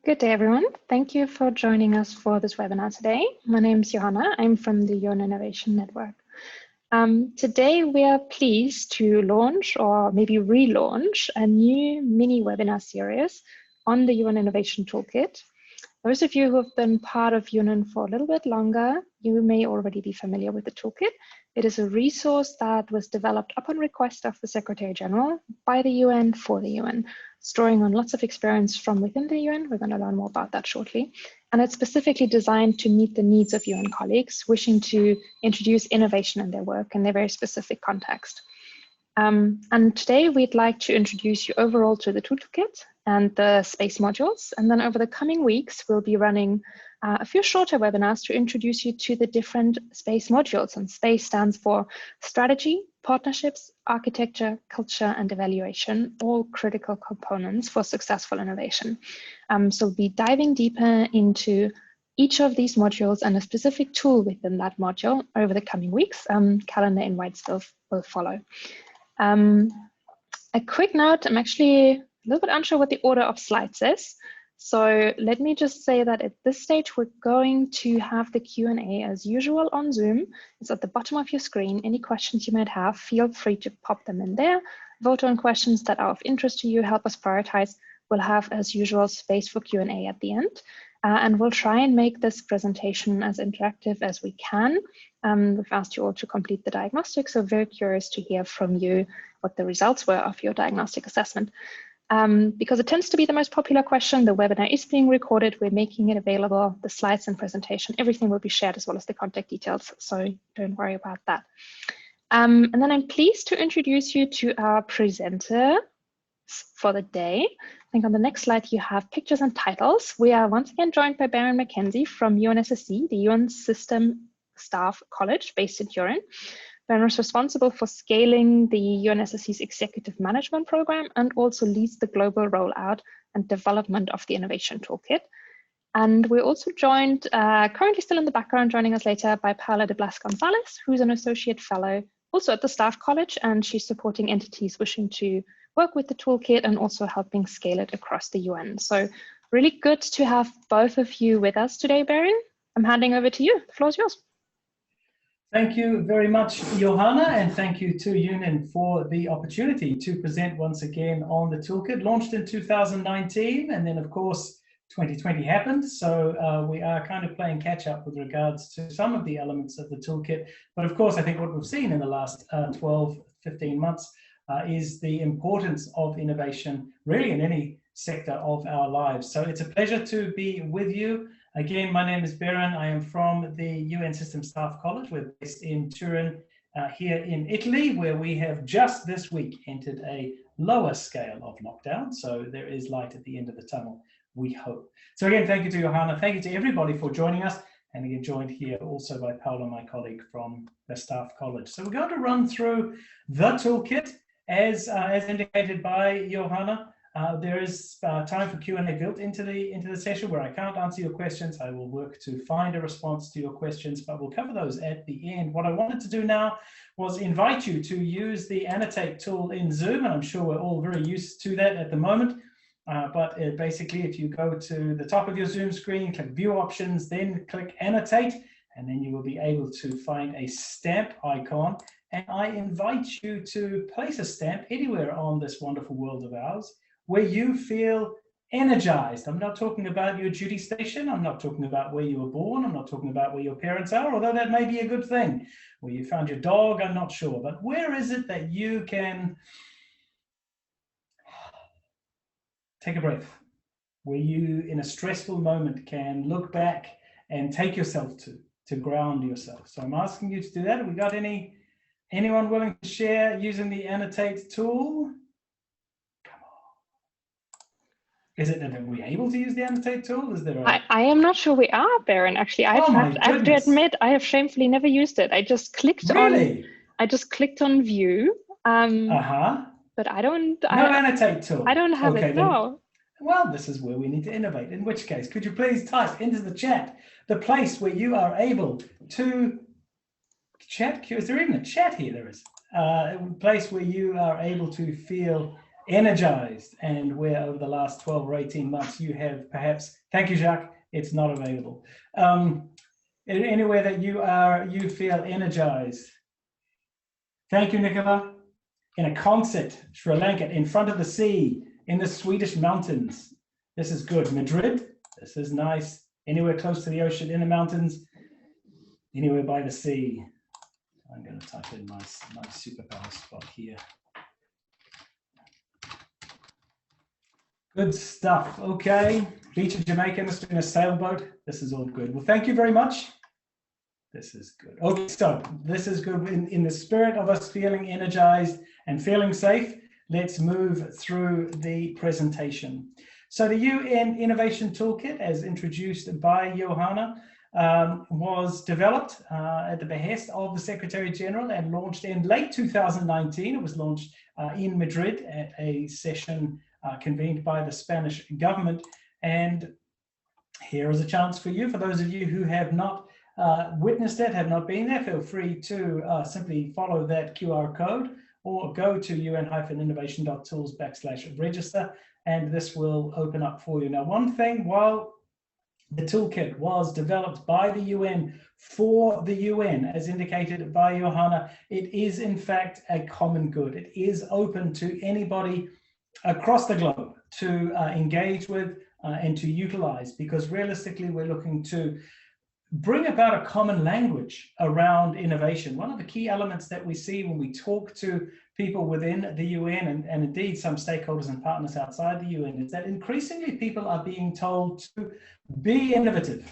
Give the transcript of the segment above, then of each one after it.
Good day, everyone. Thank you for joining us for this webinar today. My name is Johanna. I'm from the UN Innovation Network. Today, we are pleased to launch or maybe relaunch a new mini webinar series on the UN Innovation Toolkit. Those of you who have been part of UNIN for a little bit longer, you may already be familiar with the toolkit. It is a resource that was developed upon request of the Secretary General by the UN for the UN, drawing on lots of experience from within the UN. We're going to learn more about that shortly. And it's specifically designed to meet the needs of UN colleagues wishing to introduce innovation in their work in their very specific context. And today we'd like to introduce you overall to the toolkit and the space modules. And then over the coming weeks, we'll be running a few shorter webinars to introduce you to the different space modules. And space stands for strategy, partnerships, architecture, culture, and evaluation, all critical components for successful innovation. So we'll be diving deeper into each of these modules and a specific tool within that module over the coming weeks. Calendar invites will follow. A quick note, I'm actually a little bit unsure what the order of slides is. So let me just say that at this stage, we're going to have the Q&A as usual on Zoom. It's at the bottom of your screen. Any questions you might have, feel free to pop them in there. Vote on questions that are of interest to you, help us prioritize. We'll have, as usual, space for Q&A at the end. And we'll try and make this presentation as interactive as we can. We've asked you all to complete the diagnostic, so very curious to hear from you what the results were of your diagnostic assessment. Because it tends to be the most popular question, the webinar is being recorded, we're making it available, the slides and presentation, everything will be shared as well as the contact details, so don't worry about that. And then I'm pleased to introduce you to our presenter for the day. I think on the next slide you have pictures and titles. We are once again joined by Baron McKenzie from UNSC, the UN System Staff College based in Turin. Baron is responsible for scaling the UNSC's executive management program and also leads the global rollout and development of the Innovation Toolkit. And we're also joined, currently still in the background, joining us later by Paula de Blas Gonzalez, who's an associate fellow also at the Staff College, and she's supporting entities wishing to work with the toolkit and also helping scale it across the UN. So really good to have both of you with us today, Baron. I'm handing over to you. The floor is yours. Thank you very much, Johanna, and thank you to UNIN for the opportunity to present once again on the toolkit. Launched in 2019, and then of course 2020 happened, so we are kind of playing catch up with regards to some of the elements of the toolkit. But of course, I think what we've seen in the last 12, 15 months is the importance of innovation really in any sector of our lives. So it's a pleasure to be with you. Again, my name is Baron. I am from the UN System Staff College. We're based in Turin, here in Italy, where we have just this week entered a lower scale of lockdown. So there is light at the end of the tunnel, we hope. So again, thank you to Johanna. Thank you to everybody for joining us. And again, joined here also by Paula, my colleague from the Staff College. So we're going to run through the toolkit as indicated by Johanna. There is time for Q&A built into the session where I can't answer your questions. I will work to find a response to your questions, but we'll cover those at the end. What I wanted to do now was invite you to use the annotate tool in Zoom, and I'm sure we're all very used to that at the moment. But basically, if you go to the top of your Zoom screen, click View Options, then click Annotate, and then you will be able to find a stamp icon. And I invite you to place a stamp anywhere on this wonderful world of ours where you feel energized. I'm not talking about your duty station. I'm not talking about where you were born. I'm not talking about where your parents are, although that may be a good thing. Where you found your dog, I'm not sure. But where is it that you can take a breath? Where you, in a stressful moment, can look back and take yourself to ground yourself. So I'm asking you to do that. Have we got anyone willing to share using the annotate tool? Are we able to use the annotate tool? Is there I am not sure we are, Baron. Actually, I have to admit, I have shamefully never used it. I just clicked on view. But I don't. No annotate tool. I don't have it. No. Well, this is where we need to innovate. In which case, could you please type into the chat the place where you are able to chat? Is there even a chat here? There is. A place where you are able to feel energized, and where over the last 12 or 18 months you have perhaps, thank you, Jacques, it's not available. Anywhere that you feel energized. Thank you, Nicola. In a concert, Sri Lanka, in front of the sea, in the Swedish mountains. This is good. Madrid, this is nice. Anywhere close to the ocean, in the mountains, anywhere by the sea. I'm going to type in my superpower spot here. Good stuff. Okay. Beach of Jamaica, must be in a sailboat. This is all good. Well, thank you very much. This is good. Okay, so this is good. In the spirit of us feeling energized and feeling safe, let's move through the presentation. So the UN Innovation Toolkit, as introduced by Johanna, was developed at the behest of the Secretary General and launched in late 2019. It was launched in Madrid at a session convened by the Spanish government. And here is a chance for you, for those of you who have not witnessed it, have not been there, feel free to simply follow that QR code or go to un-innovation.tools/register, and this will open up for you. Now, one thing, while the toolkit was developed by the UN for the UN, as indicated by Johanna, it is in fact a common good. It is open to anybody across the globe to engage with and to utilize, because realistically we're looking to bring about a common language around innovation. One of the key elements that we see when we talk to people within the UN and indeed some stakeholders and partners outside the UN is that increasingly people are being told to be innovative.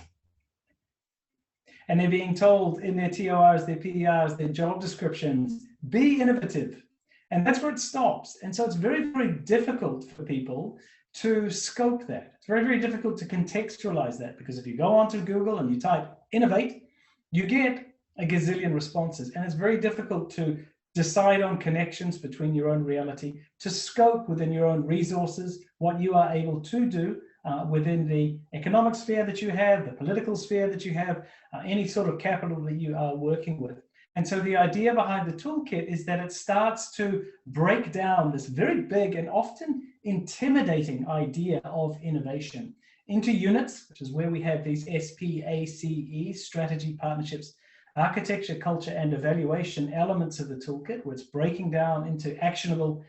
And they're being told in their TORs, their PDRs, their job descriptions, be innovative. And that's where it stops. And so it's very, very difficult for people to scope that. It's very, very difficult to contextualize that, because if you go onto Google and you type innovate, you get a gazillion responses. And it's very difficult to decide on connections between your own reality, to scope within your own resources, what you are able to do within the economic sphere that you have, the political sphere that you have, any sort of capital that you are working with. And so the idea behind the toolkit is that it starts to break down this very big and often intimidating idea of innovation into units, which is where we have these SPACE, strategy, partnerships, architecture, culture, and evaluation elements of the toolkit, where it's breaking down into actionable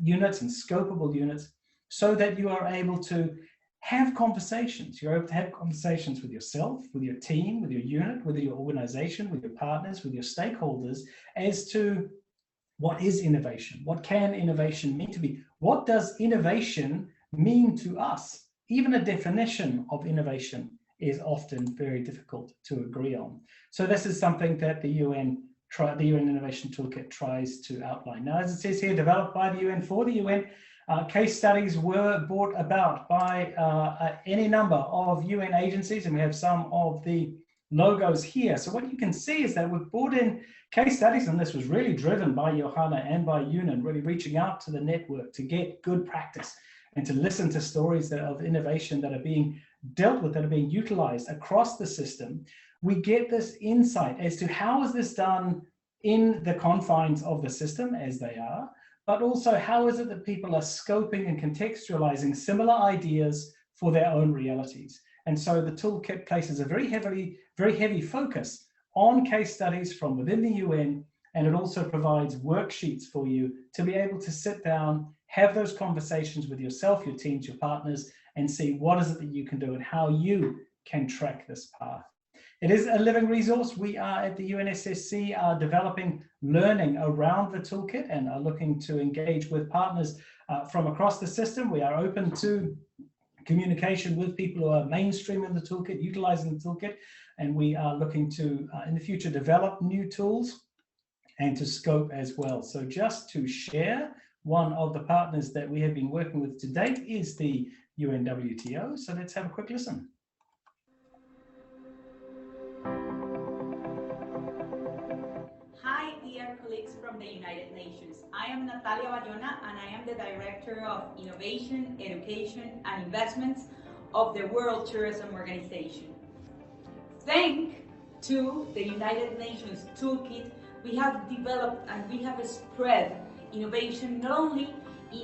units and scopable units, so that you are able to have conversations. You're able to have conversations with yourself, with your team, with your unit, with your organization, with your partners, with your stakeholders, as to what is innovation? What can innovation mean to be? What does innovation mean to us? Even a definition of innovation is often very difficult to agree on. So this is something that the UN Innovation Toolkit tries to outline. Now, as it says here, developed by the UN for the UN, case studies were brought about by any number of UN agencies, and we have some of the logos here. So what you can see is that we've brought in case studies, and this was really driven by Johanna and by UN, really reaching out to the network to get good practice and to listen to stories of innovation that are being dealt with, that are being utilized across the system. We get this insight as to how is this done in the confines of the system as they are, but also how is it that people are scoping and contextualizing similar ideas for their own realities. And so the toolkit places a very heavy focus on case studies from within the UN, and it also provides worksheets for you to be able to sit down, have those conversations with yourself, your teams, your partners, and see what is it that you can do and how you can track this path. It is a living resource. We are at the UNSSC are developing learning around the toolkit and are looking to engage with partners from across the system. We are open to communication with people who are mainstreaming the toolkit, utilizing the toolkit, and we are looking to, in the future, develop new tools and to scope as well. So just to share, one of the partners that we have been working with to date is the UNWTO. So let's have a quick listen. Hi, dear colleagues from the United Nations. I am Natalia Bayona, and I am the Director of Innovation, Education, and Investments of the World Tourism Organization. Thanks to the United Nations Toolkit, we have developed and we have spread innovation not only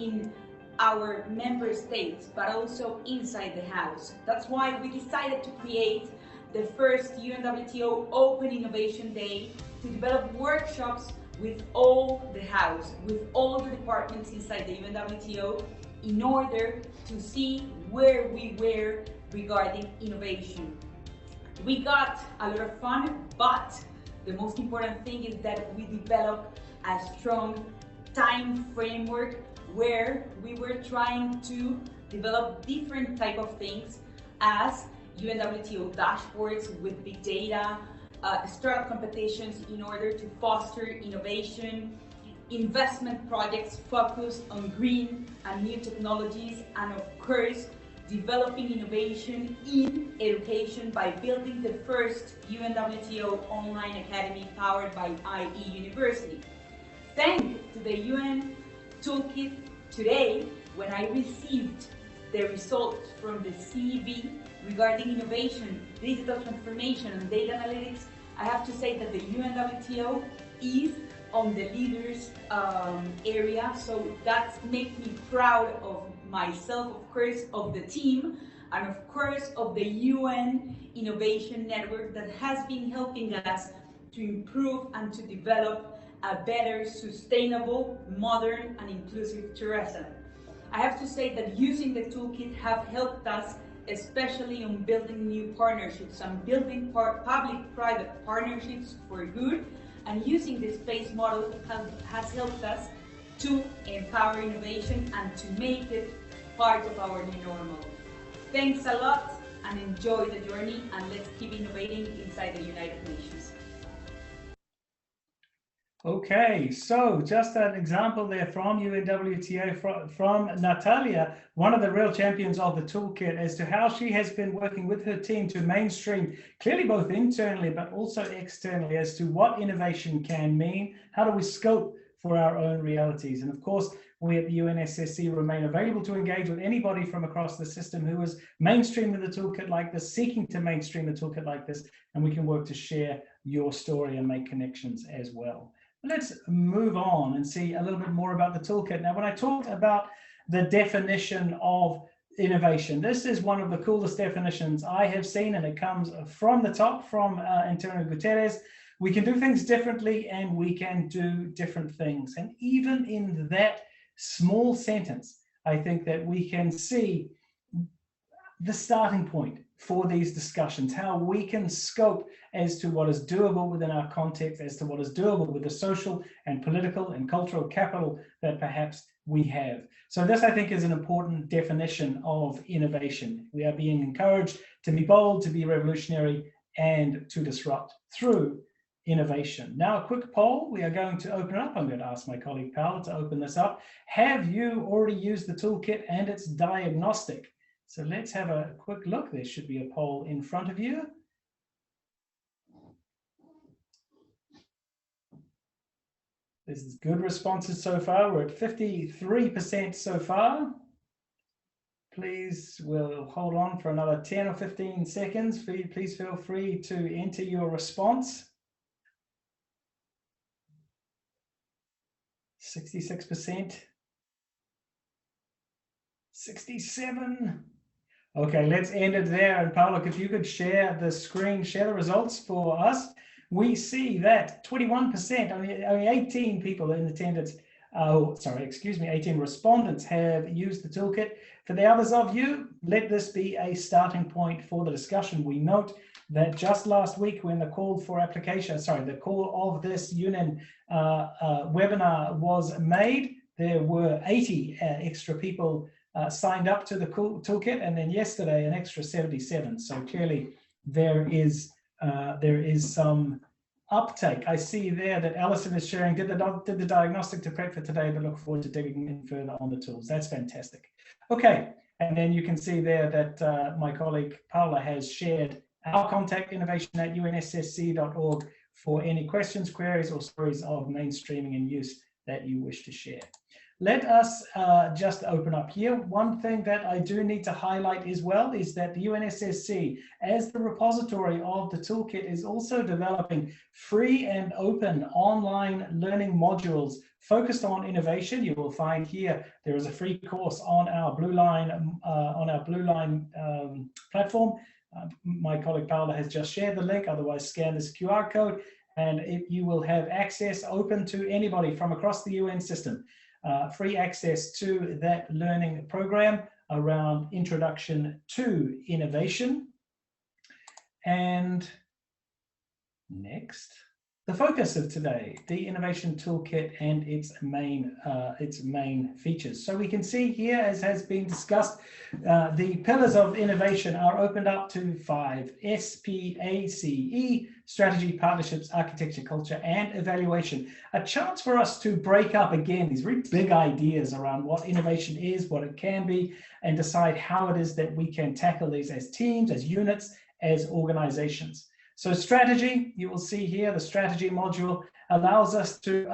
in our member states, but also inside the house. That's why we decided to create the first UNWTO Open Innovation Day to develop workshops with all the house, with all the departments inside the UNWTO, in order to see where we were regarding innovation. We got a lot of fun, but the most important thing is that we developed a strong time framework where we were trying to develop different type of things as UNWTO dashboards with big data, startup competitions in order to foster innovation, investment projects focused on green and new technologies, and of course, developing innovation in education by building the first UNWTO online academy powered by IE University. Thanks to the UN Toolkit today, when I received the results from the CEB regarding innovation, digital transformation, and data analytics, I have to say that the UNWTO is on the leaders area, so that makes me proud of myself, of course, of the team, and of course of the UN Innovation Network that has been helping us to improve and to develop a better, sustainable, modern, and inclusive tourism. I have to say that using the toolkit have helped us, especially on building new partnerships and building public-private partnerships for good, and using the space model has helped us to empower innovation and to make it part of our new normal. Thanks a lot and enjoy the journey, and let's keep innovating inside the United Nations. Okay, so just an example there from UNWTO, from Natalia, one of the real champions of the toolkit, as to how she has been working with her team to mainstream, clearly both internally but also externally, as to what innovation can mean, how do we scope for our own realities. And of course, we at the UNSC remain available to engage with anybody from across the system who is mainstreaming the toolkit like this, seeking to mainstream the toolkit like this, and we can work to share your story and make connections as well. Let's move on and see a little bit more about the toolkit. Now, when I talked about the definition of innovation, this is one of the coolest definitions I have seen, and it comes from the top, from Antonio Guterres. We can do things differently and we can do different things. And even in that small sentence, I think that we can see the starting point for these discussions, how we can scope as to what is doable within our context, as to what is doable with the social and political and cultural capital that perhaps we have. So this, I think, is an important definition of innovation. We are being encouraged to be bold, to be revolutionary, and to disrupt through innovation. Now, a quick poll. We are going to open it up. I'm going to ask my colleague Paula to open this up. Have you already used the toolkit and its diagnostic? So let's have a quick look. There should be a poll in front of you. This is good responses so far. We're at 53% so far. Please, we'll hold on for another 10 or 15 seconds. Please feel free to enter your response. 66%. 67%. Okay, let's end it there. And Paolo, if you could share the screen, share the results for us. We see that 21%, only 18 people in attendance, 18 respondents have used the toolkit. For the others of you, let this be a starting point for the discussion. We note that just last week, when the call for application, the call of this UN webinar was made, there were 80 extra people signed up to the toolkit, and then yesterday an extra 77. So clearly there is some uptake. I see there that Alison is sharing, did the diagnostic to prep for today, but look forward to digging in further on the tools. That's fantastic. Okay, and then you can see there that my colleague Paula has shared our contact, innovation@unssc.org, for any questions, queries, or stories of mainstreaming and use that you wish to share. Let us just open up here. One thing that I do need to highlight as well is that the UNSSC, as the repository of the toolkit, is also developing free and open online learning modules focused on innovation. You will find here there is a free course on our Blue Line platform. My colleague Paula has just shared the link. Otherwise, scan this QR code, and you will have access open to anybody from across the UN system. Free access to that learning program around Introduction to Innovation. And next, the focus of today, the Innovation Toolkit and its main features. So we can see here, as has been discussed, the pillars of innovation are opened up to 5: SPACE, strategy, partnerships, architecture, culture, and evaluation. A chance for us to break up again these really big ideas around what innovation is, what it can be, and decide how it is that we can tackle these as teams, as units, as organizations. So strategy, you will see here, the strategy module allows us to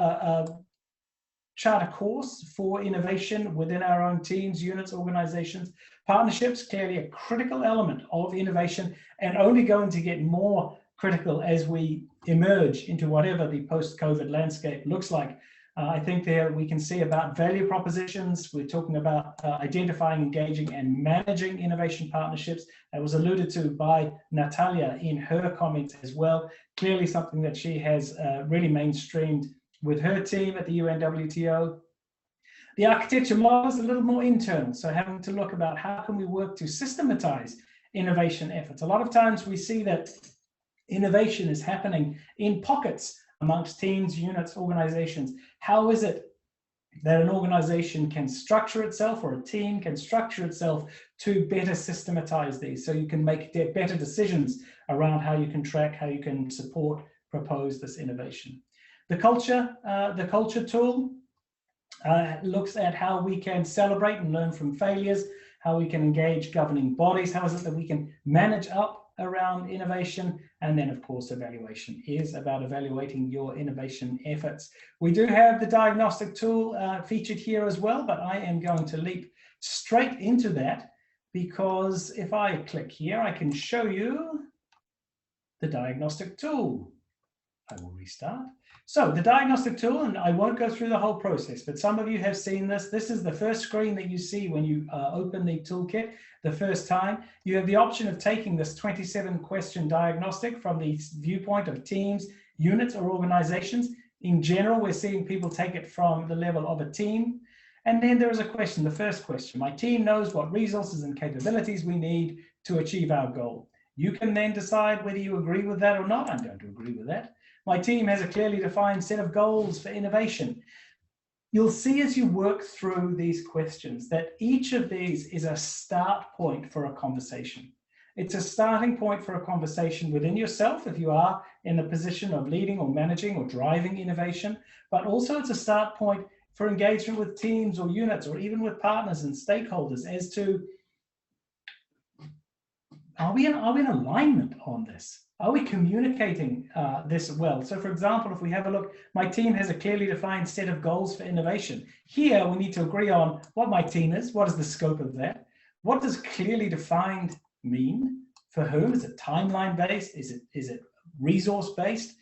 chart a course for innovation within our own teams, units, organizations. Partnerships, clearly a critical element of innovation, and only going to get more critical as we emerge into whatever the post-COVID landscape looks like. I think there we can see about value propositions. We're talking about identifying, engaging, and managing innovation partnerships. That was alluded to by Natalia in her comments as well. Clearly something that she has really mainstreamed with her team at the UNWTO. The architecture model is a little more internal, so having to look about how can we work to systematize innovation efforts. A lot of times we see that innovation is happening in pockets amongst teams, units, organizations. How is it that an organization can structure itself, or a team can structure itself to better systematize these, so you can make better decisions around how you can track, how you can support, propose this innovation. The culture tool looks at how we can celebrate and learn from failures, how we can engage governing bodies, how is it that we can manage up around innovation, and then of course evaluation is about evaluating your innovation efforts. We do have the diagnostic tool featured here as well, but I am going to leap straight into that, because if I click here, I can show you the diagnostic tool. I will restart. So the diagnostic tool, and I won't go through the whole process, but some of you have seen this. This is the first screen that you see when you open the toolkit the first time. You have the option of taking this 27-question diagnostic from the viewpoint of teams, units, or organizations. In general, we're seeing people take it from the level of a team. And then there is a question, the first question. My team knows what resources and capabilities we need to achieve our goal. You can then decide whether you agree with that or not. I'm going to agree with that. My team has a clearly defined set of goals for innovation. You'll see as you work through these questions that each of these is a start point for a conversation. It's a starting point for a conversation within yourself if you are in the position of leading or managing or driving innovation, but also it's a start point for engagement with teams or units or even with partners and stakeholders as to, are we in alignment on this? Are we communicating this well? So for example, if we have a look, my team has a clearly defined set of goals for innovation. Here, we need to agree on what my team is, what is the scope of that? What does clearly defined mean? For whom? Is it timeline-based? Is it resource-based?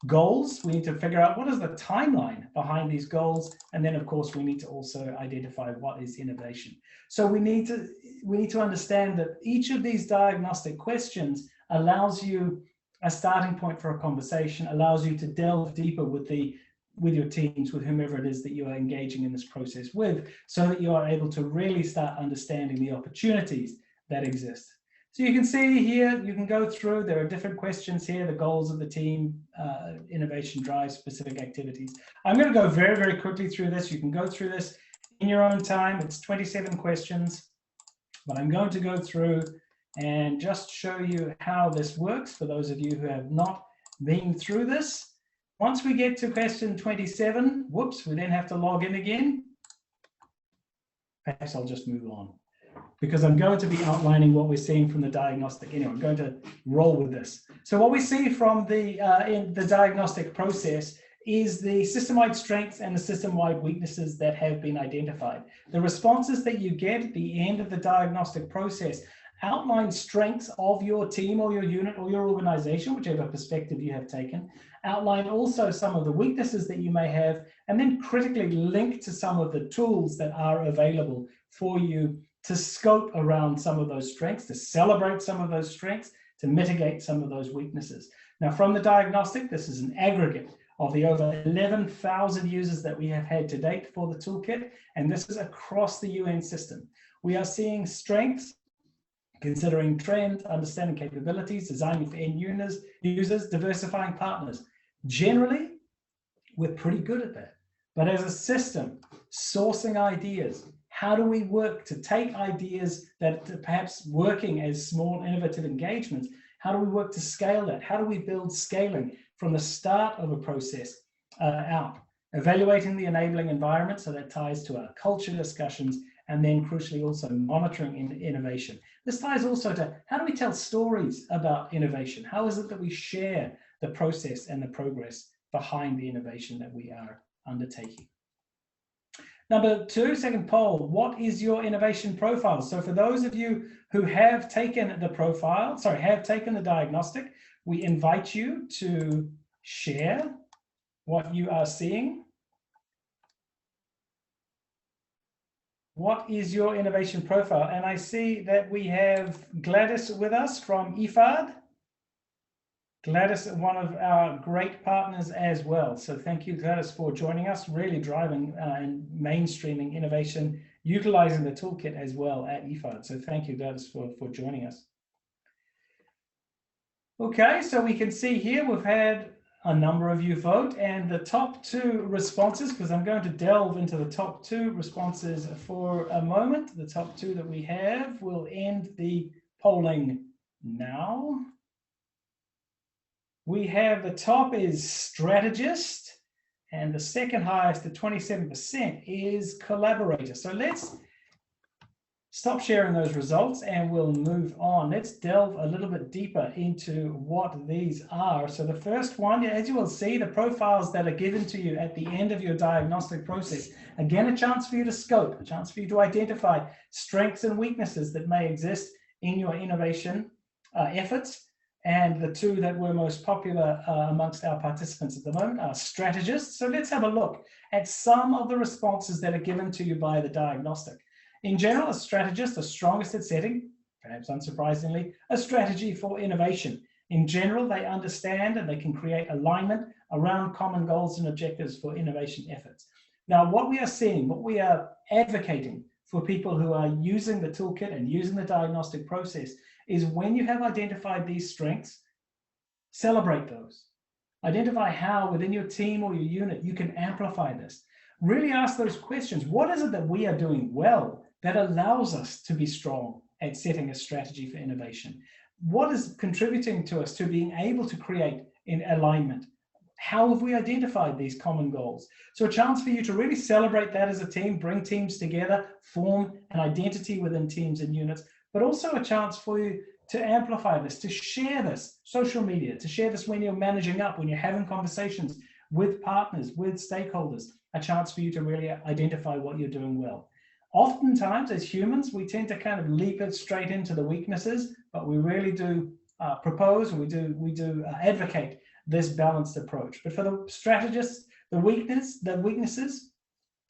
Goals, we need to figure out what is the timeline behind these goals. And then of course, we need to also identify what is innovation. So we need to understand that each of these diagnostic questions allows you a starting point for a conversation, allows you to delve deeper with your teams, with whomever it is that you are engaging in this process with, so that you are able to really start understanding the opportunities that exist. So you can see here, you can go through, there are different questions here, the goals of the team, innovation drives, specific activities. I'm going to go very, very quickly through this. You can go through this in your own time. It's 27 questions, but I'm going to go through and just show you how this works for those of you who have not been through this. Once we get to question 27, whoops, we then have to log in again. Perhaps I'll just move on, because I'm going to be outlining what we're seeing from the diagnostic. Anyway, I'm going to roll with this. So what we see from in the diagnostic process is the system-wide strengths and the system-wide weaknesses that have been identified. The responses that you get at the end of the diagnostic process outline strengths of your team or your unit or your organization, whichever perspective you have taken. Outline also some of the weaknesses that you may have, and then critically link to some of the tools that are available for you to scope around some of those strengths, to celebrate some of those strengths, to mitigate some of those weaknesses. Now, from the diagnostic, this is an aggregate of the over 11,000 users that we have had to date for the toolkit, and this is across the UN system. We are seeing strengths, considering trends, understanding capabilities, designing for end users, diversifying partners. Generally, we're pretty good at that. But as a system, sourcing ideas, how do we work to take ideas that are perhaps working as small innovative engagements? How do we work to scale that? How do we build scaling from the start of a process out? Evaluating the enabling environment, so that ties to our culture discussions, and then crucially also monitoring innovation. This ties also to how do we tell stories about innovation? How is it that we share the process and the progress behind the innovation that we are undertaking? Number two, second poll, what is your innovation profile? So for those of you who have taken the profile, have taken the diagnostic, we invite you to share what you are seeing. What is your innovation profile? And I see that we have Gladys with us from IFAD. Gladys, one of our great partners as well. So thank you, Gladys, for joining us, really driving and mainstreaming innovation, utilizing the toolkit as well at IFAD. So thank you, Gladys, for joining us. Okay, so we can see here we've had a number of you vote, and the top two responses, because I'm going to delve into the top two responses for a moment. The top two that we have will end the polling now. We have the top is Strategist, and the second highest at 27% is Collaborator. So let's stop sharing those results and we'll move on. Let's delve a little bit deeper into what these are. So the first one, as you will see, the profiles that are given to you at the end of your diagnostic process. Again, a chance for you to scope, a chance for you to identify strengths and weaknesses that may exist in your innovation efforts. And the two that were most popular amongst our participants at the moment are Strategists. So let's have a look at some of the responses that are given to you by the diagnostic. In general, a strategist is strongest at setting, perhaps unsurprisingly, a strategy for innovation. In general, they understand and they can create alignment around common goals and objectives for innovation efforts. Now, what we are seeing, what we are advocating for people who are using the toolkit and using the diagnostic process is when you have identified these strengths, celebrate those. Identify how within your team or your unit you can amplify this. Really ask those questions. What is it that we are doing well that allows us to be strong at setting a strategy for innovation? What is contributing to us to being able to create in alignment? How have we identified these common goals? So a chance for you to really celebrate that as a team, bring teams together, form an identity within teams and units, but also a chance for you to amplify this, to share this, social media, to share this when you're managing up, when you're having conversations with partners, with stakeholders, a chance for you to really identify what you're doing well. Oftentimes, as humans, we tend to kind of leap it straight into the weaknesses, but we really do propose, we do advocate this balanced approach. But for the strategists, the weaknesses,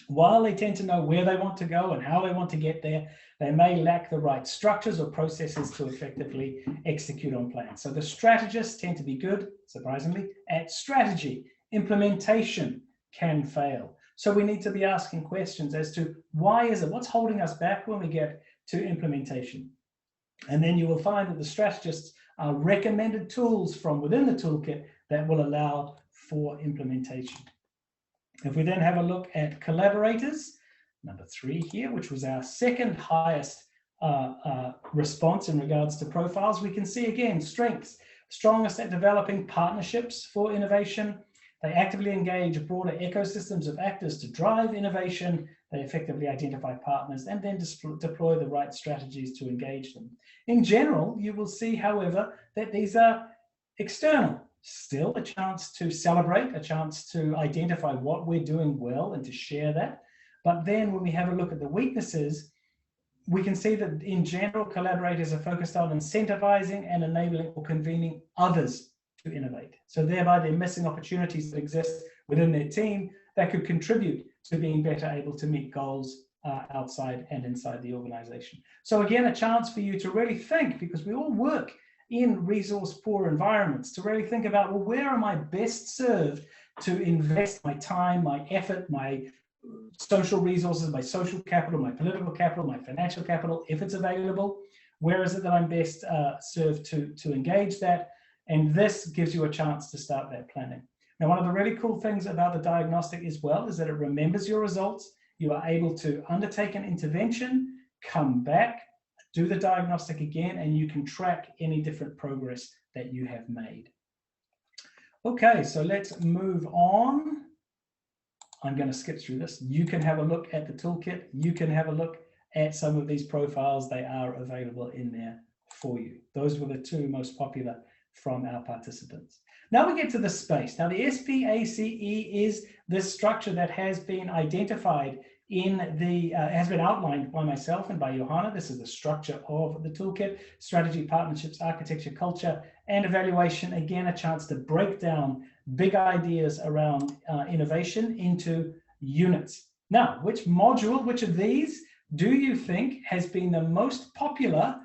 while they tend to know where they want to go and how they want to get there, they may lack the right structures or processes to effectively execute on plans. So the strategists tend to be good, surprisingly, at strategy. Implementation can fail. So we need to be asking questions as to why is it, what's holding us back when we get to implementation? And then you will find that the strategists are recommended tools from within the toolkit that will allow for implementation. If we then have a look at collaborators, number 3 here, which was our second highest response in regards to profiles, we can see again strengths, strongest at developing partnerships for innovation. They actively engage broader ecosystems of actors to drive innovation. They effectively identify partners and then deploy the right strategies to engage them. In general, you will see, however, that these are external. Still a chance to celebrate, a chance to identify what we're doing well and to share that. But then when we have a look at the weaknesses, we can see that in general, collaborators are focused on incentivizing and enabling or convening others to innovate. So thereby they're missing opportunities that exist within their team that could contribute to being better able to meet goals outside and inside the organization. So again, a chance for you to really think, because we all work in resource poor environments, to really think about, well, where am I best served to invest my time, my effort, my social resources, my social capital, my political capital, my financial capital, if it's available? Where is it that I'm best served to engage that? And this gives you a chance to start that planning. Now, one of the really cool things about the diagnostic as well is that it remembers your results. You are able to undertake an intervention, come back, do the diagnostic again, and you can track any different progress that you have made. Okay, so let's move on. I'm going to skip through this. You can have a look at the toolkit. You can have a look at some of these profiles. They are available in there for you. Those were the two most popular from our participants. Now we get to the space. Now the SPACE is this structure that has been identified in the, has been outlined by myself and by Johanna. This is the structure of the toolkit: strategy, partnerships, architecture, culture, and evaluation. Again, a chance to break down big ideas around innovation into units. Now, which module, which of these do you think has been the most popular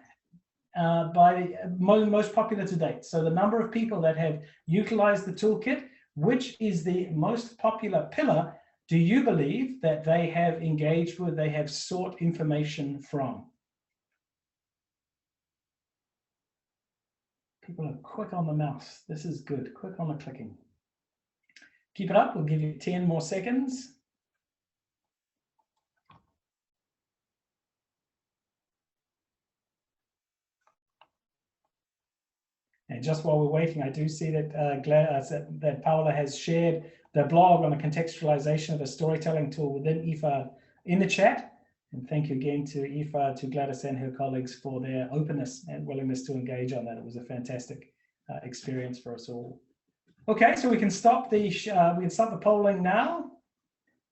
most popular to date? So the number of people that have utilized the toolkit, which is the most popular pillar do you believe that they have engaged with, they have sought information from? People are quick on the mouse. This is good. Quick on the clicking. Keep it up. We'll give you 10 more seconds. And just while we're waiting, I do see that that Paola has shared the blog on a contextualization of a storytelling tool within IFA in the chat. And thank you again to IFA, to Gladys and her colleagues for their openness and willingness to engage on that. It was a fantastic experience for us all. Okay, so we can stop the polling now,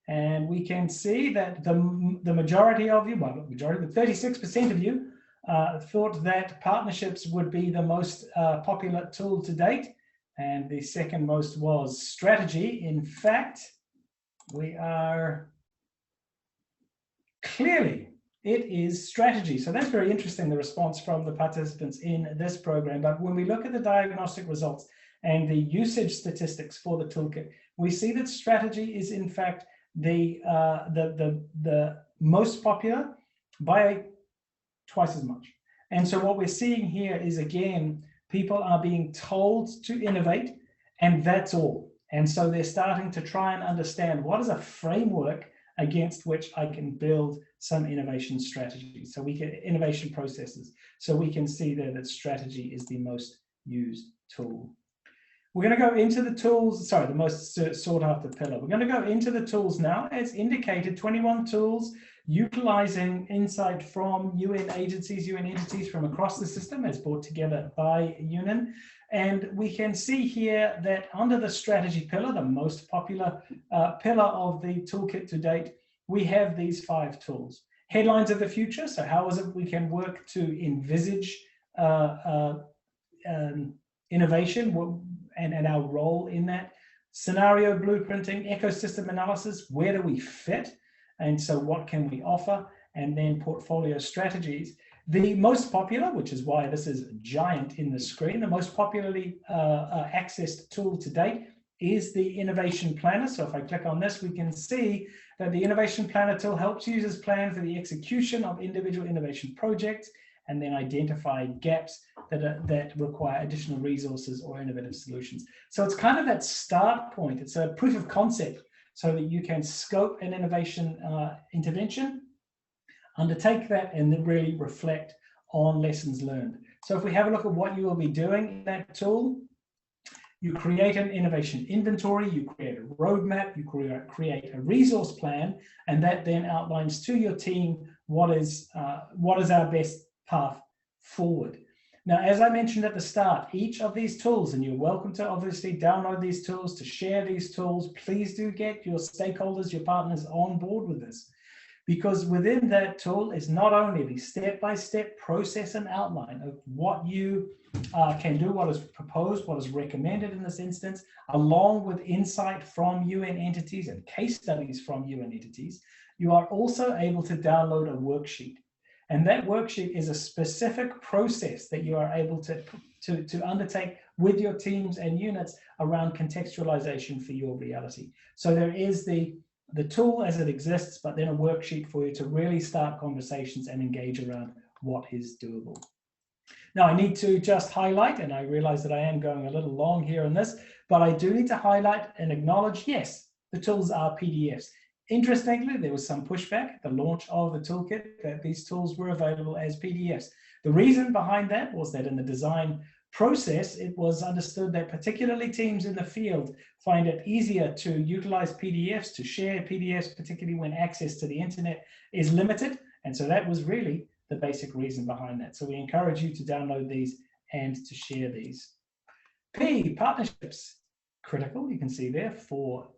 and we can see that the majority of you, well, not majority, but 36% of you thought that partnerships would be the most popular tool to date, and the second most was strategy. In fact, we are clearly, it is strategy. So that's very interesting, the response from the participants in this program. But when we look at the diagnostic results and the usage statistics for the toolkit, we see that strategy is in fact the most popular by twice as much. And so what we're seeing here is, again, people are being told to innovate, and that's all. And so they're starting to try and understand, what is a framework against which I can build some innovation strategies, so we can innovation processes. So we can see there that strategy is the most used tool. We're going to go into the tools, sorry, the most sought after pillar. We're going to go into the tools now. As indicated, 21 tools utilizing insight from UN agencies, UN entities from across the system, as brought together by UN. And we can see here that under the strategy pillar, the most popular pillar of the toolkit to date, we have these 5 tools. Headlines of the future, so how is it we can work to envisage innovation and our role in that. Scenario blueprinting, ecosystem analysis, where do we fit? And so what can we offer? And then portfolio strategies. The most popular, which is why this is giant in the screen, the most popularly accessed tool to date is the Innovation Planner. So if I click on this, we can see that the Innovation Planner tool helps users plan for the execution of individual innovation projects and then identify gaps that require additional resources or innovative solutions. So it's kind of that start point. It's a proof of concept so that you can scope an innovation intervention, undertake that, and then really reflect on lessons learned. So if we have a look at what you will be doing in that tool, you create an innovation inventory, you create a roadmap, you create a resource plan, and that then outlines to your team what is our best path forward. Now, as I mentioned at the start, each of these tools, and you're welcome to obviously download these tools, to share these tools, please do get your stakeholders, your partners on board with this. because within that tool is not only the step-by-step process and outline of what you can do, what is proposed, what is recommended in this instance, along with insight from UN entities and case studies from UN entities, you are also able to download a worksheet. And that worksheet is a specific process that you are able to undertake with your teams and units around contextualization for your reality. So there is the tool as it exists, but then a worksheet for you to really start conversations and engage around what is doable. Now, I need to just highlight, and I realize that I am going a little long here on this, but I do need to highlight and acknowledge, yes, the tools are PDFs. Interestingly, there was some pushback at the launch of the toolkit that these tools were available as PDFs. The reason behind that was that in the design process, it was understood that particularly teams in the field find it easier to utilize PDFs, to share PDFs, particularly when access to the internet is limited. And so that was really the basic reason behind that. So we encourage you to download these and to share these. P, partnerships, critical. You can see there four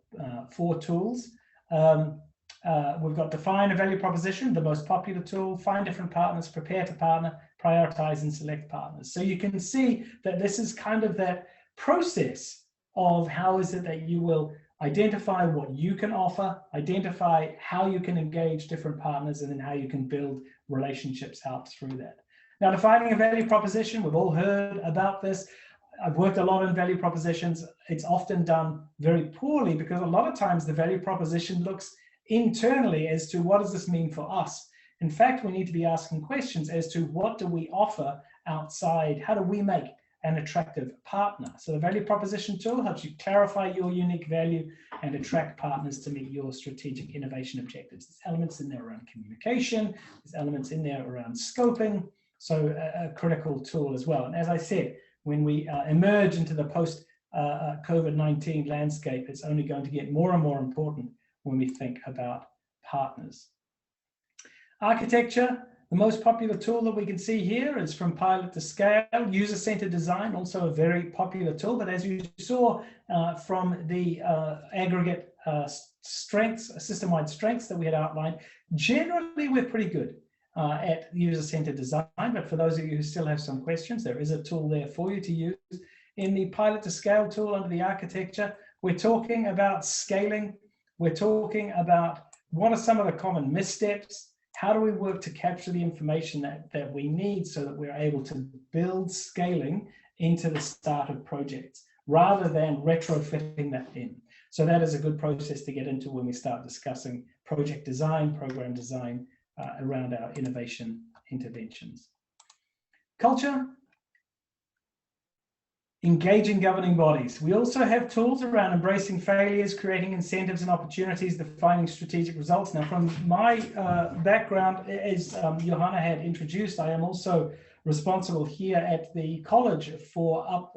tools. We've got define a value proposition, the most popular tool, find different partners, prepare to partner, prioritize and select partners. So you can see that this is kind of that process of how is it that you will identify what you can offer, identify how you can engage different partners, and then how you can build relationships out through that. Now, defining a value proposition, we've all heard about this. I've worked a lot in value propositions. It's often done very poorly because a lot of times the value proposition looks internally as to what does this mean for us. In fact, we need to be asking questions as to what do we offer outside? How do we make an attractive partner? So the value proposition tool helps you clarify your unique value and attract partners to meet your strategic innovation objectives. There's elements in there around communication. There's elements in there around scoping. So a critical tool as well. And as I said, when we emerge into the post-COVID-19 landscape, it's only going to get more and more important when we think about partners. Architecture, the most popular tool that we can see here is from pilot to scale. User-centered design, also a very popular tool, but as you saw from the aggregate strengths, system-wide strengths that we had outlined, generally we're pretty good at user-centered design, but for those of you who still have some questions, there is a tool there for you to use. In the pilot to scale tool under the architecture, we're talking about scaling. We're talking about what are some of the common missteps. How do we work to capture the information that we need so that we're able to build scaling into the start of projects rather than retrofitting that in. So that is a good process to get into when we start discussing project design, program design, around our innovation interventions. Culture, engaging governing bodies. We also have tools around embracing failures, creating incentives and opportunities, defining strategic results. Now, from my background, as Johanna had introduced, I am also responsible here at the college for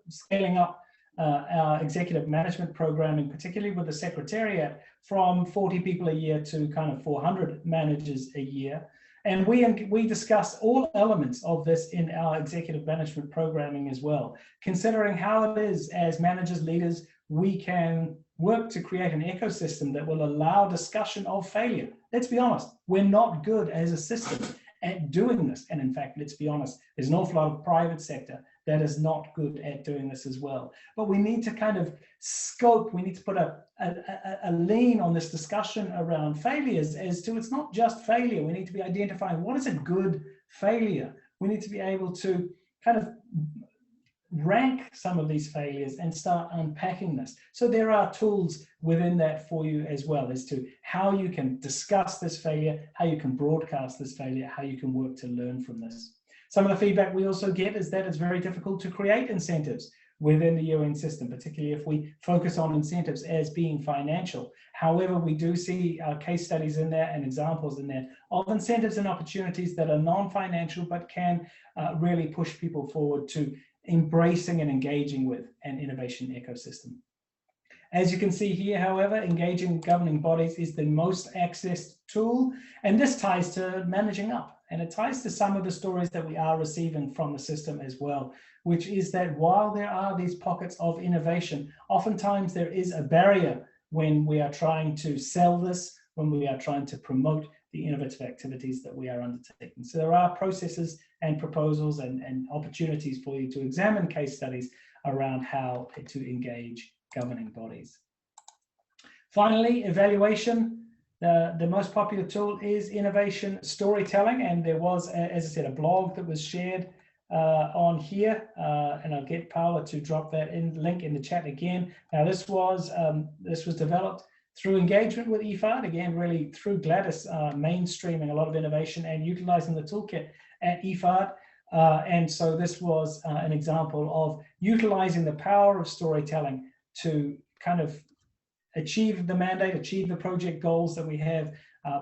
scaling up our executive management programming, particularly with the Secretariat, from 40 people a year to kind of 400 managers a year. And we discuss all elements of this in our executive management programming as well, considering how it is as managers, leaders, we can work to create an ecosystem that will allow discussion of failure. Let's be honest, we're not good as a system at doing this. And in fact, let's be honest, there's an awful lot of private sector that is not good at doing this as well. But we need to kind of scope, we need to put a lean on this discussion around failures as to it's not just failure. We need to be identifying what is a good failure. We need to be able to kind of rank some of these failures and start unpacking this. So there are tools within that for you as well as to how you can discuss this failure, how you can broadcast this failure, how you can work to learn from this. Some of the feedback we also get is that it's very difficult to create incentives within the UN system, particularly if we focus on incentives as being financial. However, we do see case studies in there and examples in there of incentives and opportunities that are non-financial but can really push people forward to embracing and engaging with an innovation ecosystem. As you can see here, however, engaging governing bodies is the most accessed tool, and this ties to managing up, and it ties to some of the stories that we are receiving from the system as well, which is that while there are these pockets of innovation, oftentimes there is a barrier when we are trying to sell this, when we are trying to promote the innovative activities that we are undertaking. So there are processes and proposals and opportunities for you to examine case studies around how to engage governing bodies. Finally, evaluation. The most popular tool is innovation storytelling, and there was, as I said, a blog that was shared on here, and I'll get Paula to drop that link in the chat again. Now, this was developed through engagement with IFAD, again, really through Gladys mainstreaming a lot of innovation and utilizing the toolkit at IFAD. And so this was an example of utilizing the power of storytelling to kind of achieve the mandate, achieve the project goals that we have,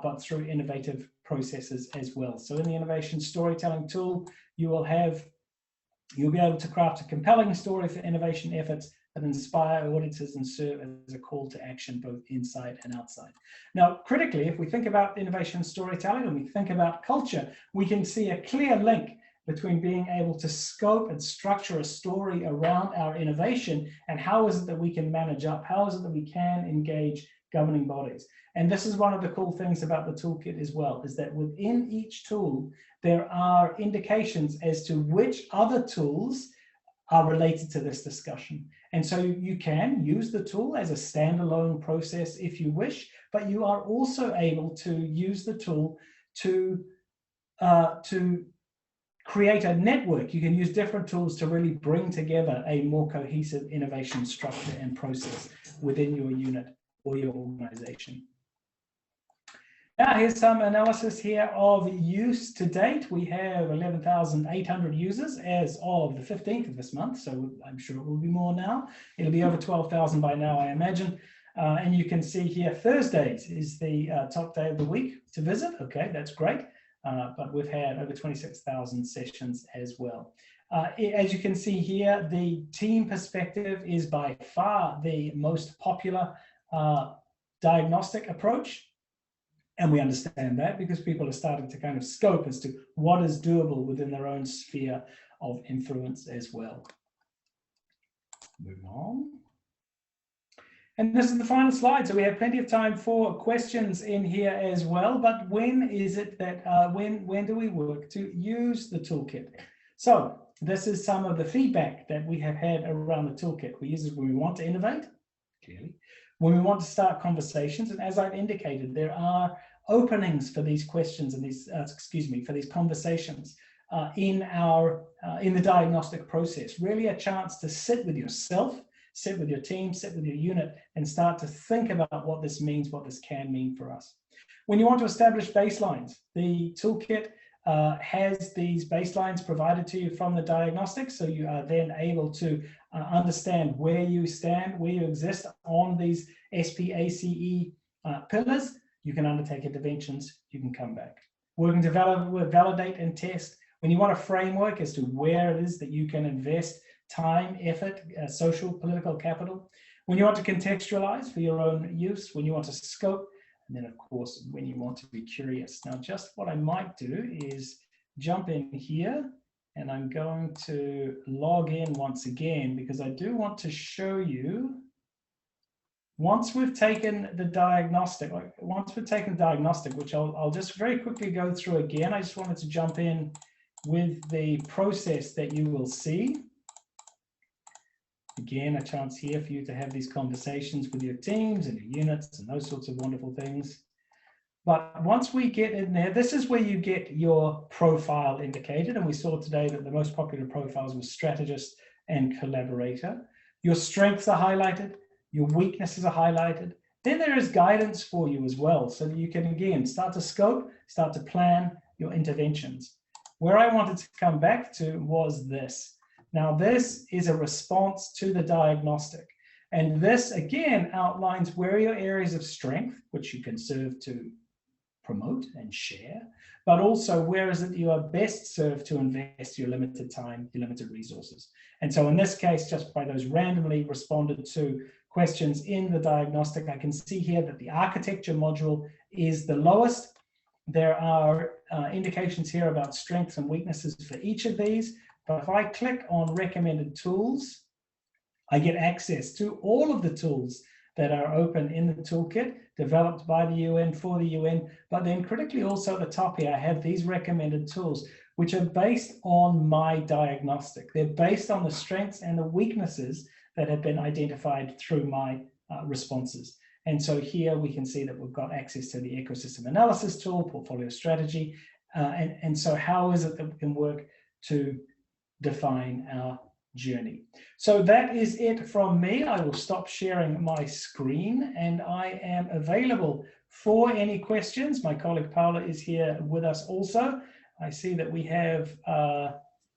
but through innovative processes as well. So in the innovation storytelling tool, you'll be able to craft a compelling story for innovation efforts that inspire auditors and serve as a call to action both inside and outside. Now, critically, if we think about innovation storytelling and we think about culture, we can see a clear link between being able to scope and structure a story around our innovation and how is it that we can manage up, how is it that we can engage governing bodies. And this is one of the cool things about the toolkit as well, is that within each tool, there are indications as to which other tools are related to this discussion. And so you can use the tool as a standalone process if you wish, but you are also able to use the tool to create a network. You can use different tools to really bring together a more cohesive innovation structure and process within your unit or your organization. Now, here's some analysis here of use to date. We have 11,800 users as of the 15th of this month, so I'm sure it will be more now. It'll be over 12,000 by now, I imagine. And you can see here, Thursdays is the top day of the week to visit. Okay, that's great. But we've had over 26,000 sessions as well. As you can see here, the team perspective is by far the most popular diagnostic approach. And we understand that because people are starting to kind of scope as to what is doable within their own sphere of influence as well. Moving on. And this is the final slide. So we have plenty of time for questions in here as well. But when is it that, when do we work to use the toolkit? So this is some of the feedback that we have had around the toolkit. We use it when we want to innovate, clearly, when we want to start conversations. And as I've indicated, there are openings for these questions and these, for these conversations in the diagnostic process. Really a chance to sit with yourself, sit with your team, sit with your unit, and start to think about what this means, what this can mean for us. When you want to establish baselines, the toolkit has these baselines provided to you from the diagnostic, so you are then able to understand where you stand, where you exist on these SPACE pillars. You can undertake interventions, you can come back. Working to validate and test. When you want a framework as to where it is that you can invest time, effort, social, political capital. When you want to contextualize for your own use, when you want to scope, and then of course, when you want to be curious. Now, just what I might do is jump in here, and I'm going to log in once again, because I do want to show you, once we've taken the diagnostic, which I'll just very quickly go through again. I just wanted to jump in with the process that you will see. Again, a chance here for you to have these conversations with your teams and your units and those sorts of wonderful things. But once we get in there, this is where you get your profile indicated. And we saw today that the most popular profiles were Strategist and Collaborator. Your strengths are highlighted. Your weaknesses are highlighted. Then there is guidance for you as well, so that you can, again, start to scope, start to plan your interventions. Where I wanted to come back to was this. Now, this is a response to the diagnostic. And this, again, outlines where are your areas of strength, which you can serve to promote and share, but also where is it you are best served to invest your limited time, your limited resources. And so in this case, just by those randomly responded to questions in the diagnostic, I can see here that the architecture module is the lowest. There are indications here about strengths and weaknesses for each of these. But if I click on recommended tools, I get access to all of the tools that are open in the toolkit, developed by the UN for the UN. But then critically also at the top here, I have these recommended tools, which are based on my diagnostic. They're based on the strengths and the weaknesses that have been identified through my responses. And so here we can see that we've got access to the ecosystem analysis tool, portfolio strategy. And so how is it that we can work to define our journey? So that is it from me. I will stop sharing my screen and I am available for any questions. My colleague Paula is here with us also. I see that we have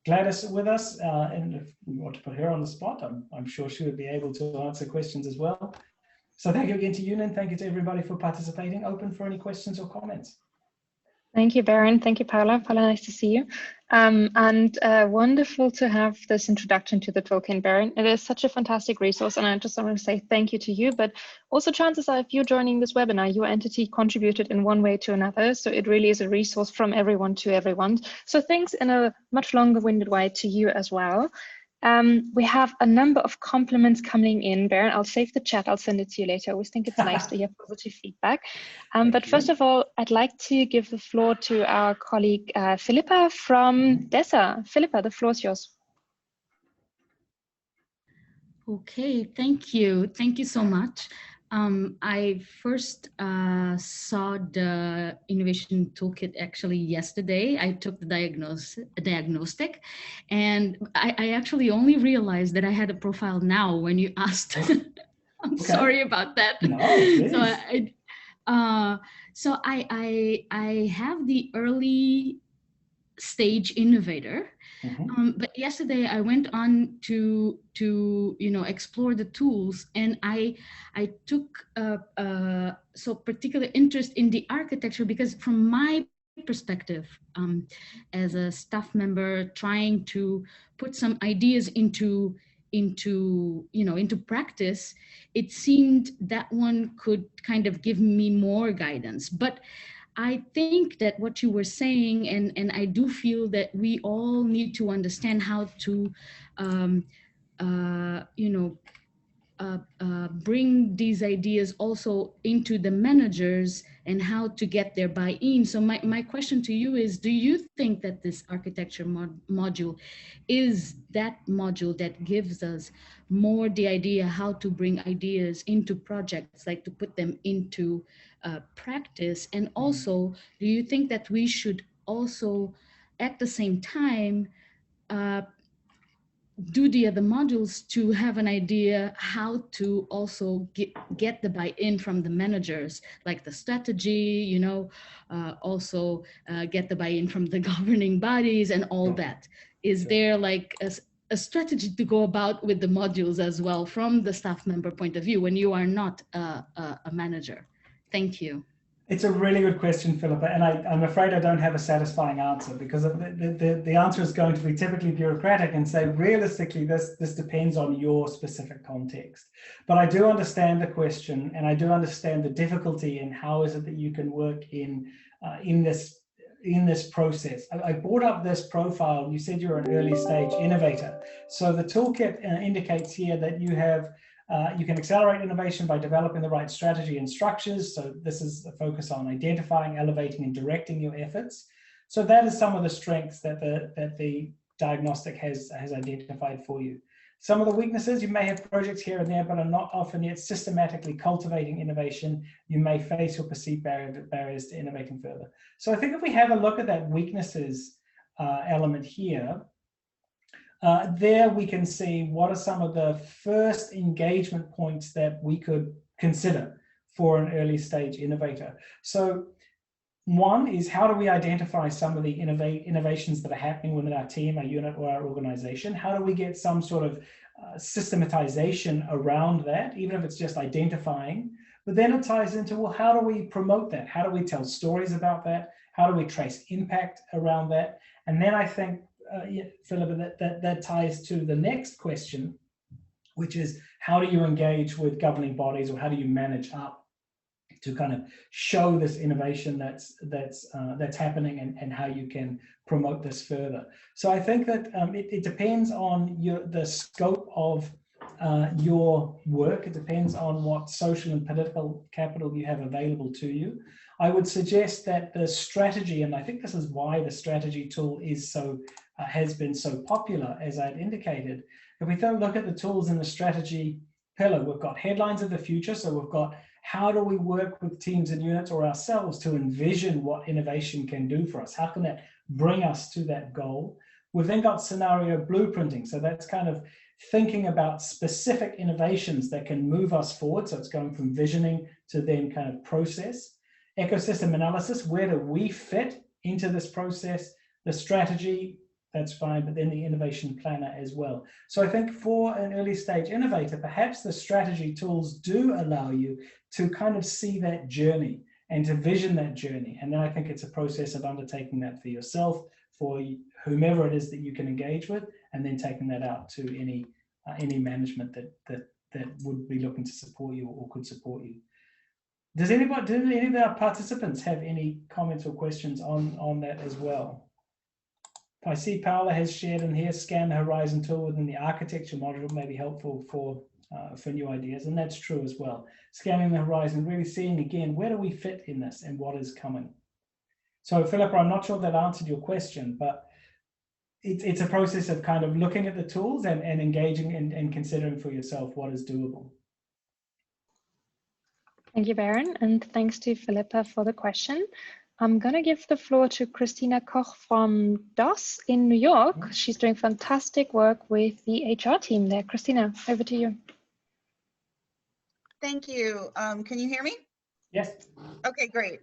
Gladys with us, and if we want to put her on the spot, I'm sure she would be able to answer questions as well. So thank you again to UNIN. Thank you to everybody for participating. Open for any questions or comments. Thank you, Baron. Thank you, Paula. Paula, nice to see you. And wonderful to have this introduction to the toolkit, Baron. It is such a fantastic resource, and I just want to say thank you to you. But also, chances are, if you're joining this webinar, your entity contributed in one way to another. So it really is a resource from everyone to everyone. So thanks in a much longer-winded way to you as well. We have a number of compliments coming in, Baron. I'll save the chat. I'll send it to you later. I always think it's nice to hear positive feedback. But first of all, I'd like to give the floor to our colleague, Philippa from DESA. Philippa, the floor is yours. Okay, thank you. Thank you so much. I first saw the Innovation Toolkit actually yesterday. I took the diagnostic, and I actually only realized that I had a profile now when you asked. I'm sorry about that. No, so I have the early stage innovator. But yesterday I went on to explore the tools, and I took so particular interest in the architecture, because from my perspective as a staff member trying to put some ideas into practice, it seemed that one could kind of give me more guidance. But I think that what you were saying, and I do feel that we all need to understand how to, bring these ideas also into the managers and how to get their buy-in. So my question to you is, do you think that this architecture module is that module that gives us more the idea how to bring ideas into projects, like to put them into practice? And also, do you think that we should also at the same time do the other modules to have an idea how to also get the buy-in from the managers, like the strategy, also get the buy-in from the governing bodies and all that? Is there like a strategy to go about with the modules as well from the staff member point of view when you are not a manager? Thank you. It's a really good question, Philippa, and I'm afraid I don't have a satisfying answer, because the answer is going to be typically bureaucratic and say, realistically, this depends on your specific context. But I do understand the question, and I do understand the difficulty in how is it that you can work in this process. I brought up this profile. You said you're an early stage innovator. So the toolkit indicates here that you have you can accelerate innovation by developing the right strategy and structures. So this is a focus on identifying, elevating, and directing your efforts. So that is some of the strengths that the diagnostic has identified for you. Some of the weaknesses, you may have projects here and there, but are not often yet systematically cultivating innovation. You may face or perceive barriers to innovating further. So I think if we have a look at that weaknesses element here, there we can see what are some of the first engagement points that we could consider for an early stage innovator. So one is, how do we identify some of the innovations that are happening within our team, our unit, or our organization? How do we get some sort of systematization around that, even if it's just identifying? But then it ties into, well, how do we promote that? How do we tell stories about that? How do we trace impact around that? And then I think, Philippa, that ties to the next question, which is, how do you engage with governing bodies, or how do you manage up to kind of show this innovation that's happening, and how you can promote this further? So I think that it depends on the scope of your work. It depends on what social and political capital you have available to you. I would suggest that the strategy, and I think this is why the strategy tool is so has been so popular, as I'd indicated. If we look at the tools in the strategy pillar, we've got headlines of the future. So we've got how do we work with teams and units or ourselves to envision what innovation can do for us? How can that bring us to that goal? We've then got scenario blueprinting. So that's kind of thinking about specific innovations that can move us forward. So it's going from visioning to then kind of process. Ecosystem analysis, where do we fit into this process? The strategy, that's fine, but then the innovation planner as well. So I think for an early stage innovator, perhaps the strategy tools do allow you to kind of see that journey and to vision that journey. And then I think it's a process of undertaking that for yourself, for whomever it is that you can engage with, and then taking that out to any management that would be looking to support you or could support you. Do any of our participants have any comments or questions on that as well? I see Paola has shared in here, scan the horizon tool within the architecture module may be helpful for new ideas, and that's true as well. Scanning the horizon, really seeing again, where do we fit in this and what is coming? So Philippa, I'm not sure that answered your question, but it's a process of kind of looking at the tools and engaging and considering for yourself what is doable. Thank you, Baron, and thanks to Philippa for the question. I'm going to give the floor to Christina Koch from DOS in New York. She's doing fantastic work with the HR team there. Christina, over to you. Thank you. Can you hear me? Yes. Okay, great.